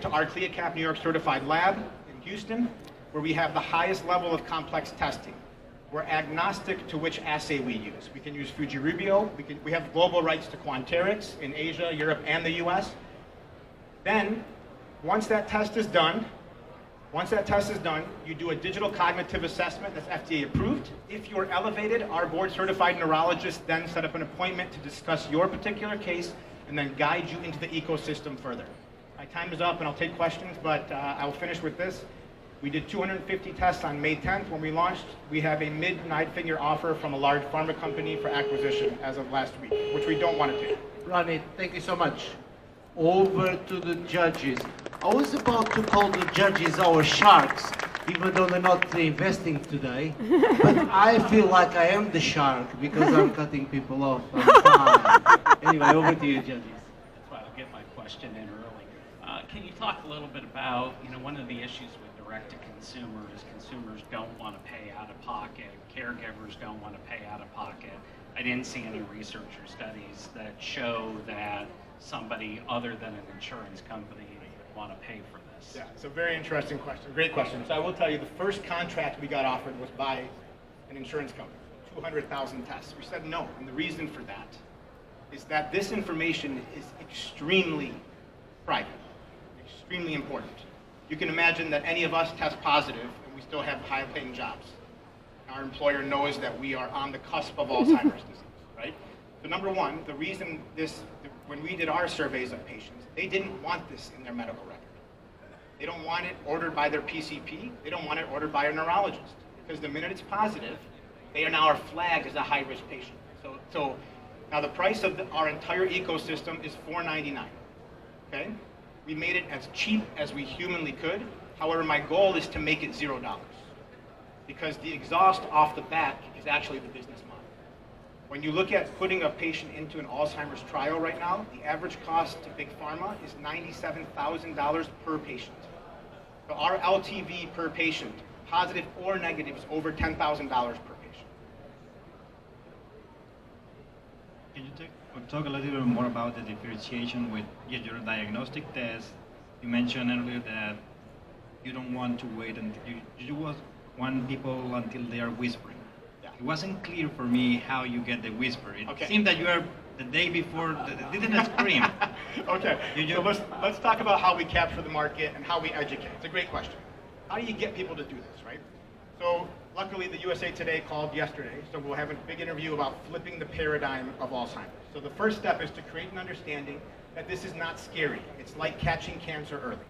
to our CLIACAP New York certified lab in Houston, where we have the highest level of complex testing. We're agnostic to which assay we use. We can use Fuji-Rubio. We have global rights to Quanterix in Asia, Europe, and the US. Then, once that test is done, you do a digital cognitive assessment that's FDA approved. If you're elevated, our board certified neurologist then set up an appointment to discuss your particular case and then guide you into the ecosystem further. My time is up and I'll take questions, but I will finish with this. We did 250 tests on May 10th when we launched. We have a mid-9-figure offer from a large pharma company for acquisition as of last week, which we don't want to take. Ronnie, thank you so much. Over to the judges. I was about to call the judges our sharks, even though they're not investing today. But I feel like I am the shark because I'm cutting people off. I'm fine. Anyway, over to you, judges. That's why I'll get my question in early. Can you talk a little bit about, one of the issues with direct-to-consumer is consumers don't want to pay out of pocket, caregivers don't want to pay out of pocket. I didn't see any research or studies that show that somebody other than an insurance company would want to pay for this. Yeah, it's a very interesting question, great question. So I will tell you, the first contract we got offered was by an insurance company, 200,000 tests. We said no, and the reason for that is that this information is extremely private, extremely important. You can imagine that any of us test positive and we still have high-paying jobs. Our employer knows that we are on the cusp of Alzheimer's disease, right? So number one, the reason when we did our surveys of patients, they didn't want this in their medical record. They don't want it ordered by their PCP. They don't want it ordered by a neurologist. Because the minute it's positive, they are now flagged as a high-risk patient. So now the price of our entire ecosystem is $4.99, okay? We made it as cheap as we humanly could. However, my goal is to make it $0. Because the exhaust off the bat is actually the business model. When you look at putting a patient into an Alzheimer's trial right now, the average cost to Big Pharma is $97,000 per patient. So our LTV per patient, positive or negative, is over $10,000 per patient. Can you talk a little bit more about the differentiation with your diagnostic test? You mentioned earlier that you don't want to wait until you want people until they are whispering. Yeah. It wasn't clear for me how you get the whisper. It Okay. seemed that you are the day before, didn't scream. Okay, so let's talk about how we capture the market and how we educate. It's a great question. How do you get people to do this, right? So luckily the USA Today called yesterday, so we'll have a big interview about flipping the paradigm of Alzheimer's. So the first step is to create an understanding that this is not scary. It's like catching cancer early.